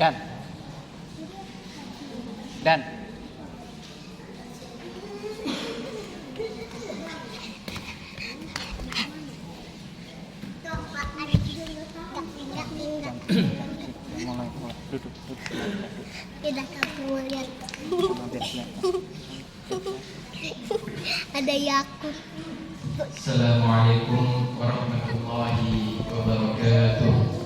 Dan mulai duduk. Tidak kamu lihat. Ada Yakub. Assalamualaikum warahmatullahi wabarakatuh.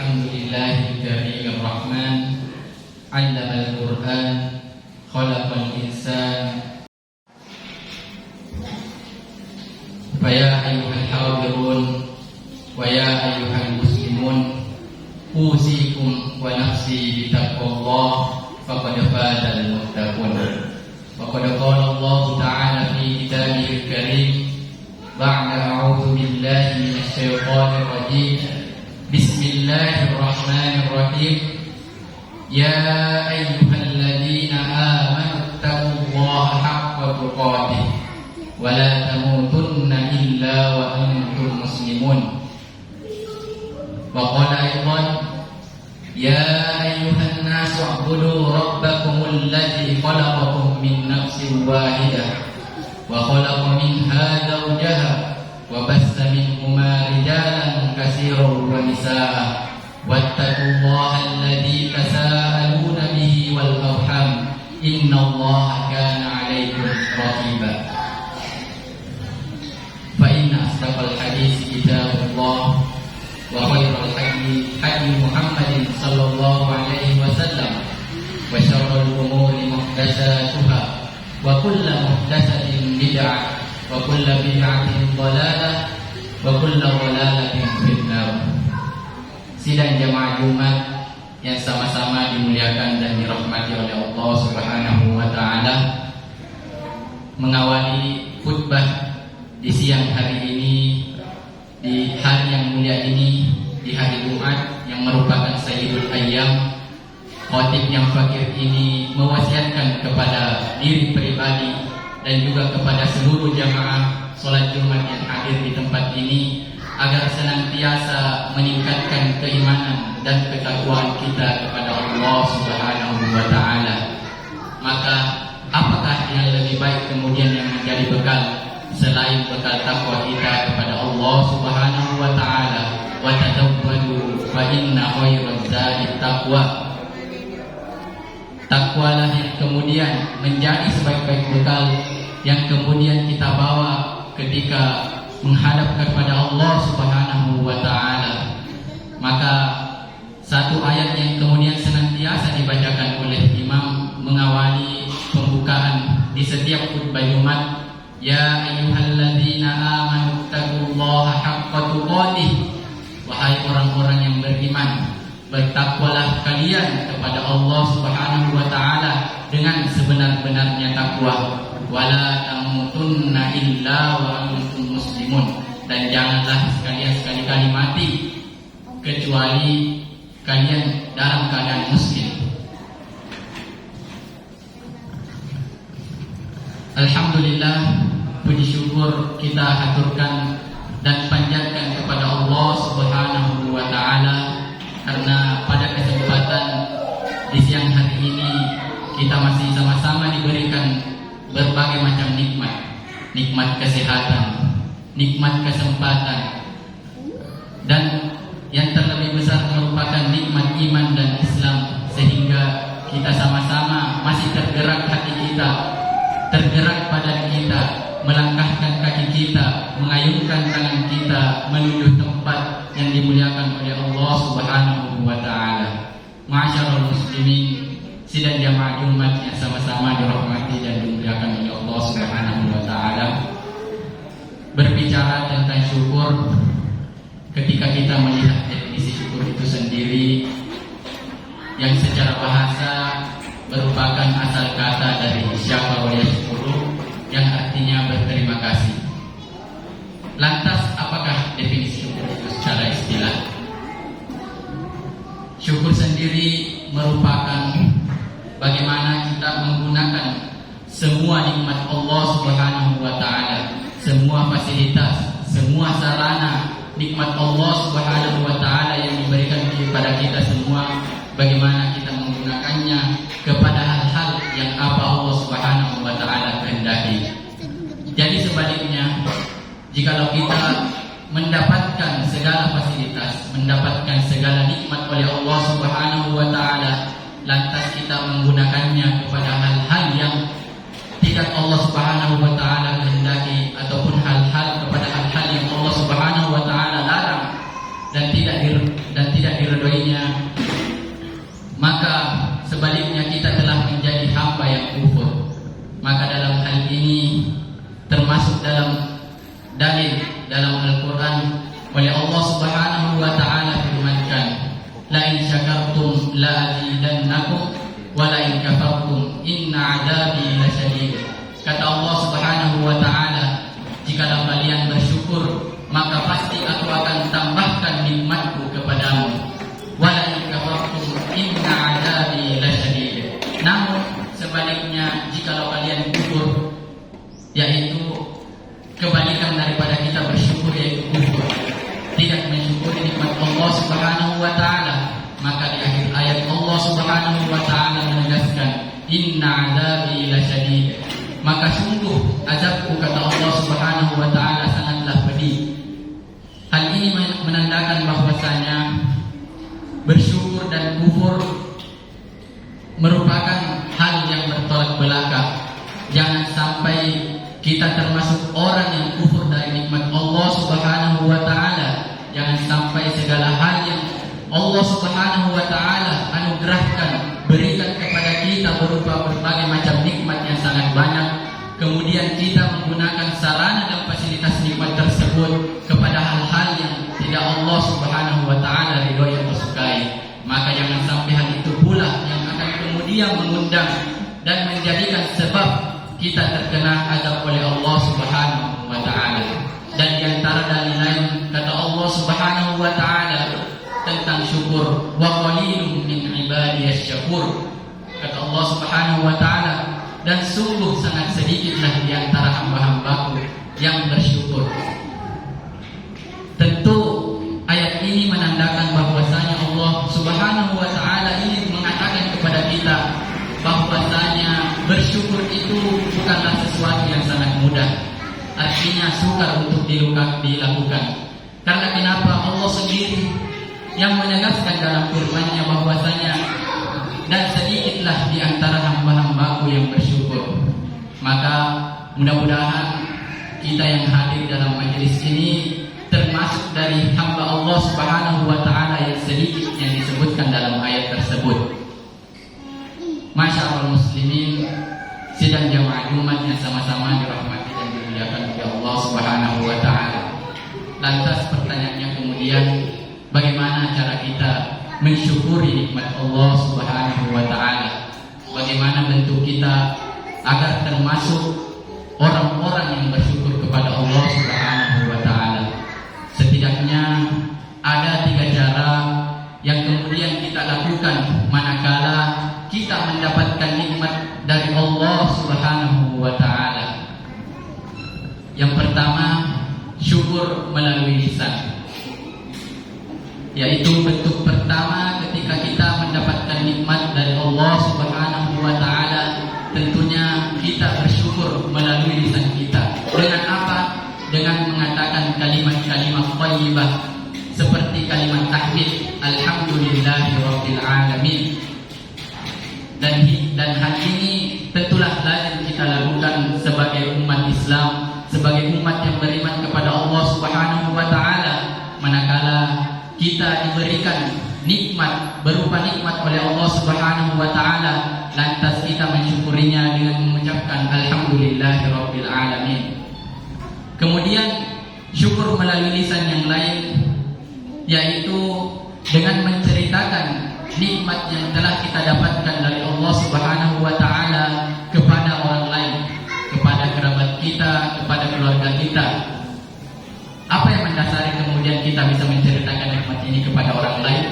Alhamdulillahil karimir rahman, 'allamal Qur'an, khalaqal insan. Fa ya ayyuhal hadirun wa ya ayyuhal muslimun, usikum wa nafsi bitaqwallah, faqad fazal muttaqun. Wa qad qala Allah ta'ala fi kitabihil karim ba'da a'udzu billahi minasy syaithanir rajim. Bismillahirrahmanirrahim. Ya ayyuhalladzina amanu taqullaha haqqa tuqatih wa la tamutunna illa wa antum muslimun. Wa qala aydan ya ayyuhan nasu u'budu rabbakumul ladzi khalaqakum min nafsin wahidah wa khalaqa minha zawjaha wa bassa minhuma rijalan katsiran wa nisaa wattaqullaha alladzi tasaaluna bihi wal arham innallaha kana 'alaikum raqiba. Fa inna asdaqal hadits kitabullah wa hadi Muhammadin sallallahu alaihi wasallam wa syarrul umuri muhdatsatuha wa kullu muhdatsatin bid'ah wa kullu bid'atin dhalalah wa kullu dhalalatin finnar. Sidang jamaah Jumat yang sama-sama dimuliakan dan dirahmati oleh Allah Subhanahu wa taala, mengawali khutbah di siang hari ini, di hari yang mulia ini, di hari Jumat yang merupakan Sayyidul Ayyam, khotib yang fakir ini mewasiatkan kepada diri pribadi dan juga kepada seluruh jamaah sholat Jumat yang hadir di tempat ini agar senantiasa meningkatkan keimanan dan ketakwaan kita kepada Allah Subhanahu wa taala. Maka apakah yang lebih baik kemudian yang menjadi bekal selain bekal takwa kita kepada Allah Subhanahu wa taala? Wa tazawwadu fa inna khairaz zadi taqwa. Takwalah yang kemudian menjadi sebaik-baik bekal yang kemudian kita bawa ketika menghadap kepada Allah Subhanahu wa taala. Maka satu ayat yang kemudian senantiasa dibacakan oleh imam mengawali pembukaan di setiap khutbah Jumat, ya ayyuhalladzina amanu taqullaha haqqa tuqatih. Wahai orang-orang yang beriman, bertakwalah kalian kepada Allah Subhanahu wa taala dengan sebenar-benarnya takwa. Wala tamutunna illa wa antum muslimun. Dan janganlah sekalian sekali-kali mati kecuali kalian dalam keadaan muslim. Alhamdulillah, puji syukur kita haturkan dan panjatkan kepada Allah Subhanahu wa taala karena pada kesempatan di siang hari ini kita masih sama-sama diberikan berbagai macam nikmat, nikmat kesehatan, nikmat kesempatan, dan yang terlebih besar merupakan nikmat iman dan Islam, sehingga kita sama-sama masih tergerak hati kita, tergerak badan kita, melangkahkan kaki kita, mengayunkan tangan kita menuju tempat yang dimuliakan oleh Allah Subhanahu wa taala. Ma'asyiral muslimin, sidang jamaah Jumat yang sama-sama dirahmati dan dimuliakan oleh Allah Subhanahu wa taala. Berbicara tentang syukur, ketika kita melihat definisi syukur itu sendiri yang secara bahasa merupakan asal kata dari syakara wa yashkuru yang artinya berterima kasih. Lantas apakah definisi syukur itu secara istilah? Syukur sendiri merupakan bagaimana kita menggunakan semua nikmat Allah Subhanahu wa taala, semua fasilitas, semua sarana nikmat Allah Subhanahu wa taala yang diberikan kepada kita semua, bagaimana kita menggunakannya kepada hal-hal yang apa Allah Subhanahu wa taala kehendaki. Jadi sebaliknya, jikalau kita mendapatkan segala fasilitas, mendapatkan segala nikmat oleh Allah Subhanahu wa taala, lantas kita menggunakannya kepada hal-hal yang tidak Allah Subhanahu wa taala kehendaki, ataupun hal-hal kepada hal-hal yang Allah Subhanahu wa taala larang dan tidak diridhoinya, maka sebaliknya kita telah menjadi hamba yang kufur. Maka dalam hal ini termasuk dalam dalil dalam Al-Quran oleh Allah Subhanahu wa taala firmankan, la in syakartum la azidannakum wa la in kafartum inna adabi lasyadid. Kata Allah Subhanahu wa taala, jika kalian bersyukur maka pasti aku akan tambahkan nikmatku kepadamu. Wa la in kafartum inna adabi lasyadid. Namun sebaliknya, jika kalian kufur, yaitu kebalikan daripada kita bersyukur, yaitu kufur, tidak mensyukuri nikmat Allah Subhanahu wa taala, maka di akhir ayat Allah Subhanahu wa taala menegaskan, inna adzabi lasyadid. Maka sungguh azabku, kata Allah Subhanahu wa taala, sangatlah pedih. Hal ini menandakan bahwasanya bersyukur dan kufur merupakan hal yang bertolak belakang. Jangan sampai kita termasuk orang yang kufur dari nikmat Allah Subhanahu wa taala. Jangan sampai segala hal yang Allah Subhanahu wa taala anugerahkan, berikan kepada kita berupa berbagai macam nikmat yang sangat banyak, kemudian kita menggunakan sarana dan fasilitas nikmat tersebut kepada hal-hal yang tidak Allah Subhanahu wa taala ridhoi atau sukai, maka jangan sampai hal itu pula yang akan kemudian mengundang dan menjadikan sebab kita terkena azab oleh Allah Subhanahu wa taala. Dan di antara dalil lain kata Allah Subhanahu wa taala tentang syukur, wa qalilun min ibadiyas syakur. Kata Allah Subhanahu wa taala, dan sungguh sangat sedikitlah di antara hamba-hambaku yang bersyukur. Tentu ayat ini menandakan bahwasanya Allah Subhanahu wa taala ini mengatakan kepada kita bahwasanya bersyukur itu bukanlah sesuatu yang sangat mudah. Artinya sukar untuk dilakukan. Karena kenapa? Allah sendiri yang menegaskan dalam firman-Nya bahwasanya dan sedikitlah di antara hamba-hambaku yang bersyukur. Maka mudah-mudahan kita yang hadir dalam majelis ini termasuk dari hamba Allah Subhanahu wa taala yang sedikit yang disebutkan dalam ayat tersebut. Masyaallah muslimin, sidang jamaah Jumat yang sama-sama dirahmati dan dimuliakan oleh Allah Subhanahu wa taala. Lantas pertanyaannya kemudian, bagaimana cara kita mensyukuri nikmat Allah Subhanahu wa taala? Bagaimana bentuk kita agar termasuk orang-orang yang bersyukur kepada Allah Subhanahu wa taala? Setidaknya ada 3 cara yang kemudian kita lakukan manakala kita mendapatkan nikmat dari Allah Subhanahu wa taala. Yang pertama, syukur melalui lisan. Yaitu bentuk pertama ketika kita mendapatkan nikmat dari Allah Subhanahu wa taala, tentunya kita bersyukur melalui lisan kita. Dengan apa? Dengan mengatakan kalimat-kalimat thayyibah seperti kalimat tahmid, alhamdulillahirabbil alamin. Dan hal ini tentulah lazim kita lakukan sebagai umat Islam, sebagai umat yang beriman kepada Allah Subhanahu wa taala, manakala kita diberikan nikmat berupa nikmat oleh Allah Subhanahu wa taala, lantas kita mensyukurinya dengan mengucapkan alhamdulillahirabbil alamin. Kemudian syukur melalui lisan yang lain, yaitu dengan menceritakan nikmat yang telah kita dapatkan dari Allah Subhanahu wa taala kepada orang lain, kepada kerabat kita, kepada keluarga kita. Apa yang mendasari kemudian kita bisa menceritakan nikmat ini kepada orang lain?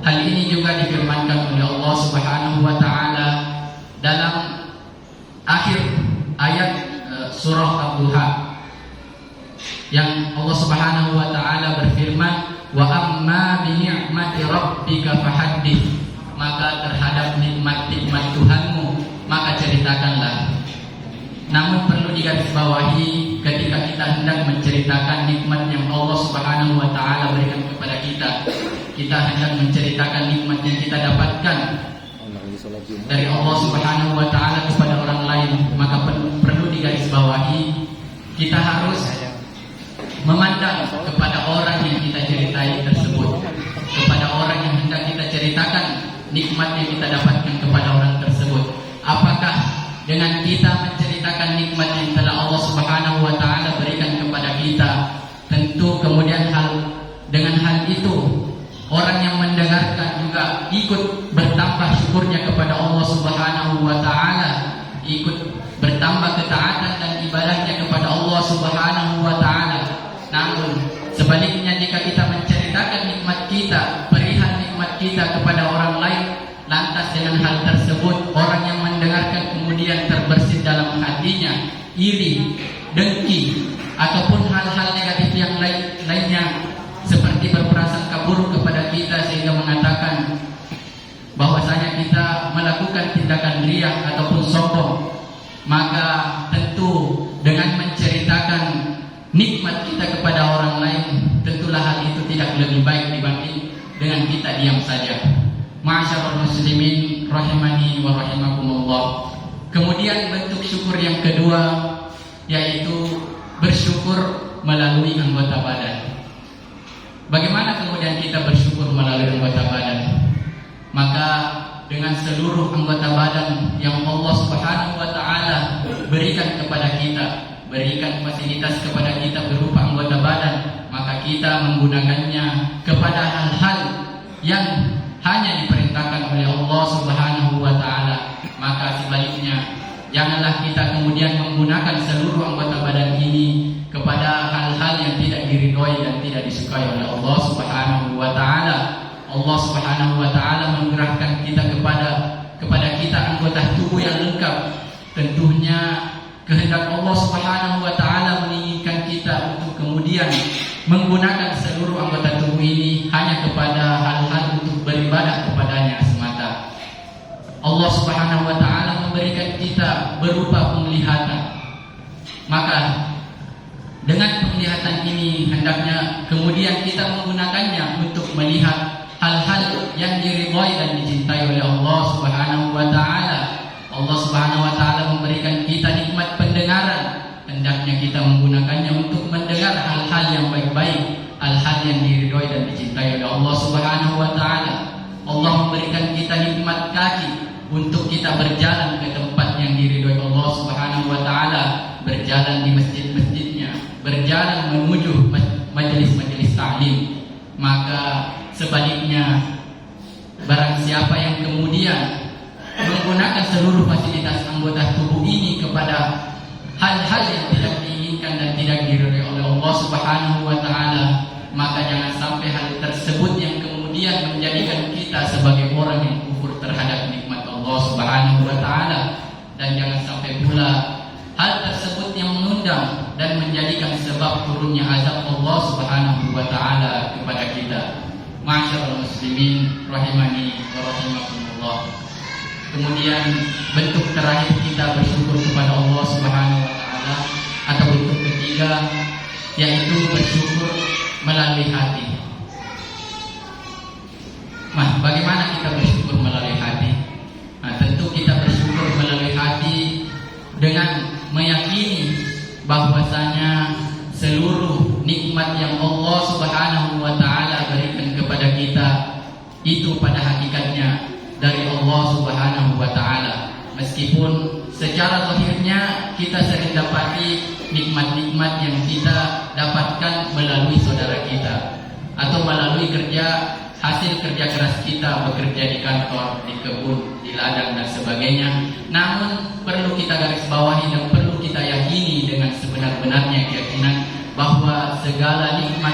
Hal ini juga difirmankan oleh Allah Subhanahu wa taala dalam akhir ayat surah Ad-Duha, yang Allah Subhanahu wa taala berfirman, wa amma bi ni'mati rabbika fahaddits, maka terhadap nikmat-nikmat Tuhanmu maka ceritakanlah. Namun perlu digarisbawahi, ketika kita hendak menceritakan nikmat yang Allah Subhanahu wa taala berikan kepada kita hendak menceritakan nikmat yang kita dapatkan dari Allah Subhanahu wa taala kepada orang lain, maka perlu digarisbawahi, kita harus memandang kepada orang yang kita ceritai tersebut, kepada orang yang hendak kita ceritakan nikmat yang kita dapatkan kepada orang tersebut. Apakah dengan kita menceritakan nikmat yang telah Allah Subhanahu wa taala berikan kepada kita, tentu kemudian dengan hal itu orang yang mendengarkan juga ikut bertambah syukurnya kepada Allah Subhanahu wa taala, ikut bertambah ketaatan dan ibadahnya kepada Allah Subhanahu wa taala. Namun sebaliknya, jika kita menceritakan nikmat kita, perihal nikmat kita kepada orang lain, lantas dengan hal tersebut orang yang mendengarkan kemudian terbersit dalam hatinya iri, dengki, ataupun hal-hal negatif yang lainnya seperti berprasangka buruk kepada kita, sehingga mengatakan bahwasanya kita melakukan tindakan riya ataupun sombong, maka tentu dengan menceritakan nikmat kita kepada orang lain, tentulah hal itu tidak lebih baik dibanding dengan kita diam saja. Ma'asyiral muslimin rahimani wa rahimakumullah. Kemudian bentuk syukur yang kedua, yaitu bersyukur melalui anggota badan. Bagaimana kemudian kemudian kita bersyukur melalui anggota badan. Maka dengan seluruh anggota badan yang Allah Subhanahu wa taala berikan kepada kita, berikan fasilitas kepada kita berupa anggota badan, maka kita menggunakannya kepada hal-hal yang hanya diperintahkan oleh Allah Subhanahu wa taala. Maka sebaliknya, janganlah kita kemudian menggunakan seluruh anggota badan ini kepada hal-hal yang tidak diridhoi dan tidak disukai oleh Allah Subhanahu wa taala. Allah Subhanahu wa taala mengerahkan kita kepada kita anggota tubuh yang lengkap. Tentunya kehendak Allah Subhanahu wa taala menginginkan kita untuk kemudian menggunakan seluruh anggota tubuh ini hanya kepada hal-hal untuk beribadah kepadanya semata. Allah Subhanahu wa taala memberikan kita berupa penglihatan. Maka dengan penglihatan ini hendaknya kemudian kita menggunakannya untuk melihat hal-hal yang diridhai dan dicintai oleh Allah Subhanahu wa taala. Allah Subhanahu wa taala memberikan kita nikmat pendengaran, hendaknya kita menggunakannya untuk mendengar hal-hal yang baik-baik, hal-hal yang diridhai dan dicintai oleh Allah Subhanahu wa taala. Allah memberikan kita nikmat kaki untuk kita berjalan ke tempat yang diridhai Allah Subhanahu wa taala, berjalan di masjid-masjidnya, berjalan menuju majelis-majelis ta'lim. Maka sebaliknya, barang siapa yang kemudian menggunakan seluruh fasilitas anggota tubuh ini kepada hal-hal yang tidak diinginkan dan tidak diridhai oleh Allah Subhanahu wa taala, maka jangan sampai hal tersebut yang kemudian menjadikan kita sebagai orang yang kufur terhadap nikmat Allah Subhanahu wa taala, dan jangan sampai pula hal tersebut yang mengundang dan menjadikan sebab turunnya azab Allah Subhanahu wa taala kepada kita. Ma'asyiral muslimin rahimani wa rahimakumullah. Kemudian bentuk terakhir kita bersyukur kepada Allah Subhanahu wa taala atau bentuk ketiga yaitu bersyukur melalui hati. Nah, bagaimana kita bersyukur melalui hati? Nah, tentu kita bersyukur melalui hati dengan meyakini bahwasanya seluruh nikmat yang Allah Subhanahu wa taala berikan kepada kita itu pada hakikatnya dari Allah Subhanahu wa taala. Meskipun secara zahirnya kita sering dapati nikmat-nikmat yang kita dapatkan melalui saudara kita atau melalui hasil kerja keras kita, bekerja di kantor, di kebun, di ladang dan sebagainya. Namun perlu kita garis bawahi dan perlu kita yakini dengan sebenar-benarnya keyakinan bahwa segala nikmat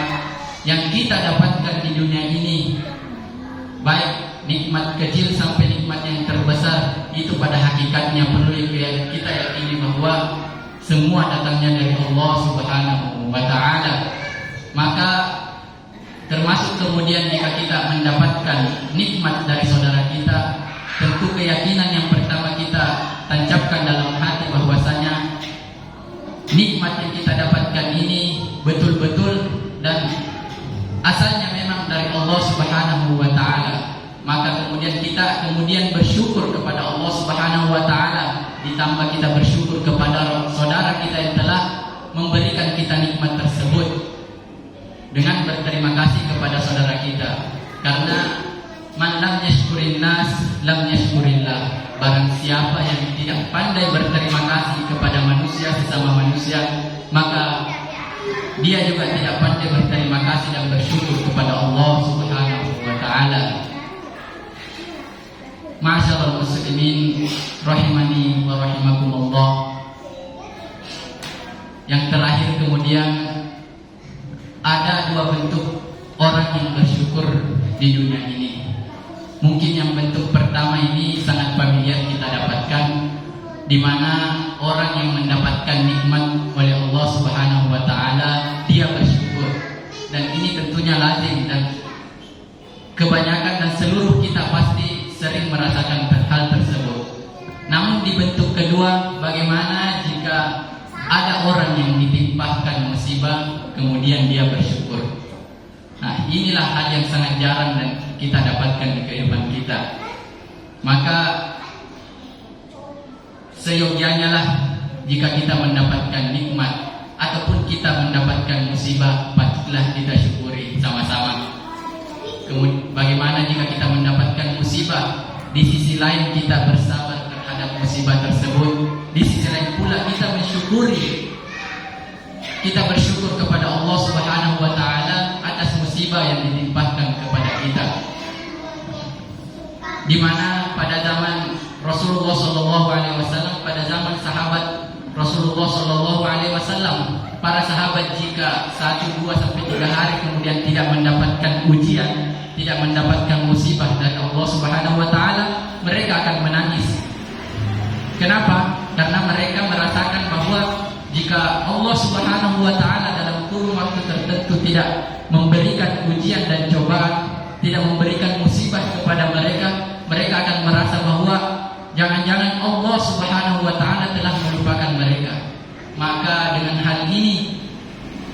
yang kita dapatkan di dunia ini, baik nikmat kecil sampai nikmat yang terbesar, itu pada hakikatnya perlu kita yakini bahwa semua datangnya dari Allah Subhanahu wa taala. Maka termasuk kemudian jika kita mendapatkan nikmat dari saudara kita, tentu keyakinan yang pertama kita tancapkan dalam hati bahwasanya nikmat yang kita dapatkan ini betul-betul dan asalnya memang dari Allah Subhanahu wa taala. Maka kemudian kita bersyukur kepada Allah Subhanahu wa taala, ditambah kita bersyukur kepada saudara kita yang telah memberikan kita nikmat tersebut dengan berterima kasih kepada saudara kita. Karena man lam yashkurin nas lam yashkurillah. Barang siapa yang tidak pandai berterima kasih kepada manusia, sesama manusia, maka dia juga tidak pandai berterima kasih dan bersyukur kepada Allah Subhanahu wa taala. Ma'asyiral muslimin rahimani wa rahimakumullah. Yang terakhir kemudian ada dua bentuk orang yang bersyukur di dunia ini. Mungkin yang bentuk pertama ini sangat familiar kita dapatkan, di mana orang yang mendapatkan nikmat oleh Allah Subhanahu wa taala dia bersyukur. Dan ini tentunya lazim dan kebanyakan dan seluruh kita pasti sering merasakan hal tersebut. Namun di bentuk kedua, bagaimana jika ada orang yang ditimpahkan musibah kemudian dia bersyukur? Nah, inilah hal yang sangat jarang dan kita dapatkan di kehidupan kita. Maka seyogyanya lah jika kita mendapatkan nikmat ataupun kita mendapatkan musibah, patutlah kita syukuri sama-sama. Bagaimana jika kita mendapatkan musibah, di sisi lain kita bersabar terhadap musibah tersebut, di sisi lain pula kita mensyukuri, kita bersyukur kepada Allah Subhanahu wa taala atas musibah yang ditimpakan kepada kita. Di mana pada zaman Rasulullah sallallahu alaihi wasallam, pada zaman sahabat Rasulullah sallallahu alaihi wasallam, para sahabat jika 1, 2 sampai 3 hari kemudian tidak mendapatkan ujian, tidak mendapatkan musibah dari Allah Subhanahu wa taala, mereka akan menangis. Kenapa? Karena mereka merasakan bahwa jika Allah Subhanahu wa taala dalam kurun waktu tertentu tidak memberikan ujian dan cobaan, tidak memberikan musibah kepada mereka, mereka akan merasa bahwa jangan-jangan Allah Subhanahu wa taala telah melupakan mereka. Maka dengan hal ini,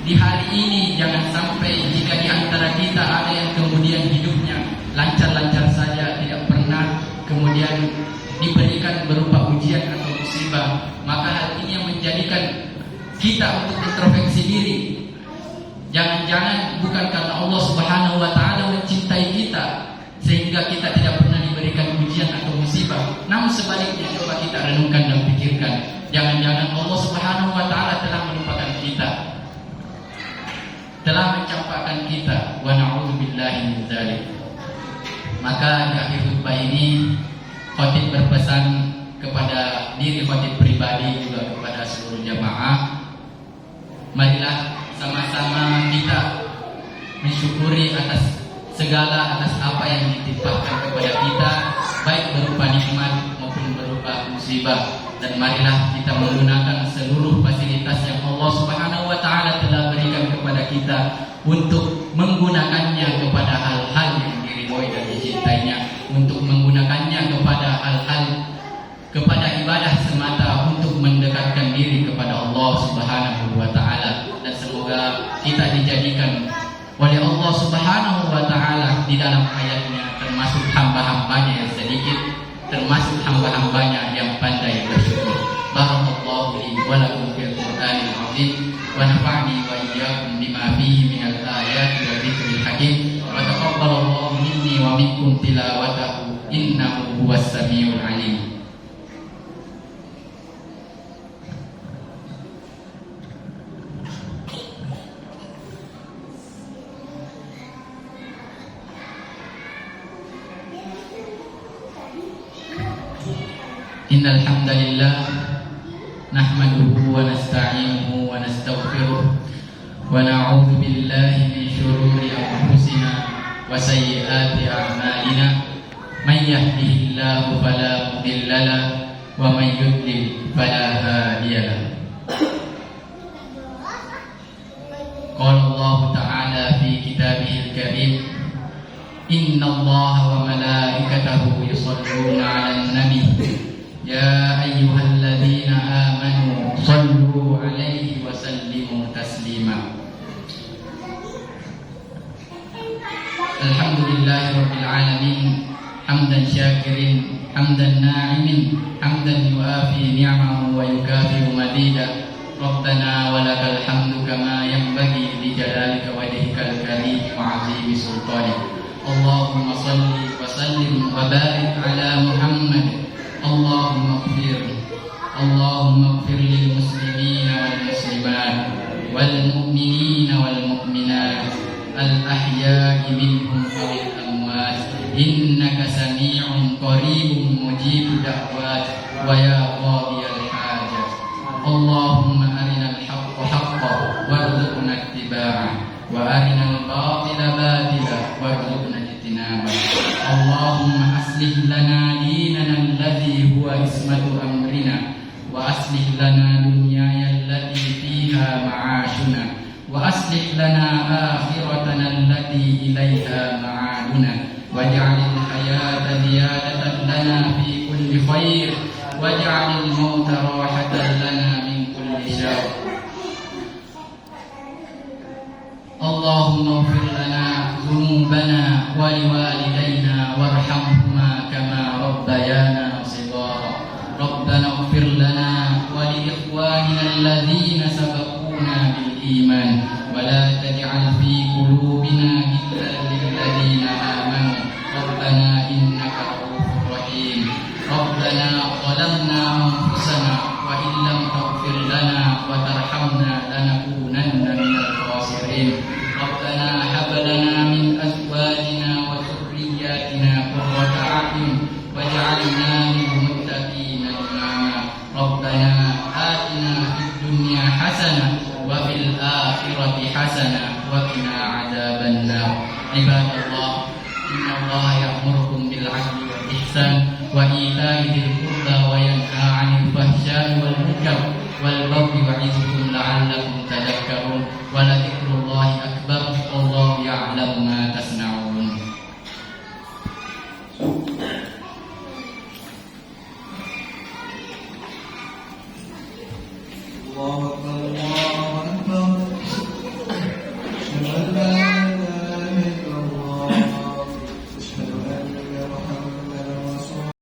di hari ini jangan sampai jika di antara kita ada yang kemudian hidupnya lancar-lancar saja, tidak pernah kemudian diberikan berupa ujian atau musibah, maka hal ini yang menjadikan kita untuk introspeksi diri. Jangan-jangan bukan karena Allah Subhanahu wa taala mencintai kita sehingga kita tidak pernah diberikan ujian atau musibah, namun sebaliknya coba kita renungkan dan pikirkan, jangan-jangan Allah Subhanahu wa taala telah melupakan kita, telah mencampakkan kita, wa na'udzubillahi min dzalik. Maka di akhir khutbah ini khatib berpesan kepada diri khatib pribadi juga kepada seluruh jamaah, marilah sama-sama kita mensyukuri atas apa yang ditimpakan kepada kita, baik berupa nikmat maupun berupa musibah, dan marilah kita menggunakan seluruh fasilitas yang Allah Subhanahu wa taala telah berikan kepada kita untuk menggunakannya kepada hal-hal yang diridhoi dan dicintainya, untuk menggunakannya kepada hal-hal, kepada ibadah semata, untuk mendekatkan diri kepada Allah Subhanahu wa taala. Dan semoga kita dijadikan oleh Allah Subhanahu wa taala di dalam ayatnya termasuk hamba-hambanya yang sedikit, termasuk hamba-hambanya yang pandai bersyukur. Barakallahu li wa lakum fil Qur'anil azim wa nafa'ni wa iyyakum bima fihi minal ayati wa dzikril hakim wa taqabbalallahu minni wa minkum tilawatahu innahu huwas samiul alim. Innal hamdalillah nahmaduhu wa nasta'inuhu wa nastaghfiruh wa na'udzu billahi min shururi anfusina wa sayyiati a'malina, may yahdihillahu fala mudilla lahu wa may yudlil fala hadiya lahu. Qala Allah ta'ala fi kitabihil karim, innallaha wa malaikatahu yusholluna 'alan nabi ya ayyuhalladzina amanu shallu 'alaihi wa sallimu taslima. Alhamdulillahirabbil alamin, hamdan syakirin, hamdan na'imin, hamdan yuafi ni'amahu wa yukafi'u madida. Rabbana walakal hamdu kama yanbaghi li jalalika wajhikal karim wa 'azimi sultanik. Allahumma shalli wa sallim wa barik ala Muhammad. Allahumma ighfir lil muslimina wal muslimat wal mu'minina wal mu'minat al ahya'i minhum wal amwat innaka sami'un qaribun mujibud da'wat wa ya qadiyal hajat. Allahumma arinal haqqa haqqan warzuqna ittiba'ah wa arinal batila batila warzuqna ijtinabah. Allahumma aslih lana dinana alladhi huwa ismatu amrina wa aslih lana dunyaya allati fiha ma'ashuna wa aslih lana akhiratana allati ilaiha ma'aduna waj'alil hayata ziyadatan lana fi kulli khair waj'alil mauta rahatan lana min kulli syarr. Allahumma ighfir lana dhunubana wa liwalidayna warhamhuma kama rabbayana shighara. Rabbana ighfir lana wa li ikhwanina alladhina sabaquna bil iman ولا تجعل في قلوبنا غلا للذين آمنوا ربنا إنك رؤوف رحيم ربنا ظلمنا أنفسنا وإن لم تغفر لنا وترحمنا لنكونن من الخاسرين ربنا هب لنا من أزواجنا وذرياتنا قرة أعين واجعلنا للمتقين إماما ربنا آتنا في الدنيا حسنة وفي الآخرة حسنة وقنا عذاب النار عباد الله إن الله يأمركم بالعدل والإحسان وإيتاء ذي القربى وينهى عن الفحشاء والمنكر والبغي يعظكم لعلكم تذكرون ولذكر الله أكبر والله يعلم ما تصنعون الله أكبر الله أكبر أشهد أن لا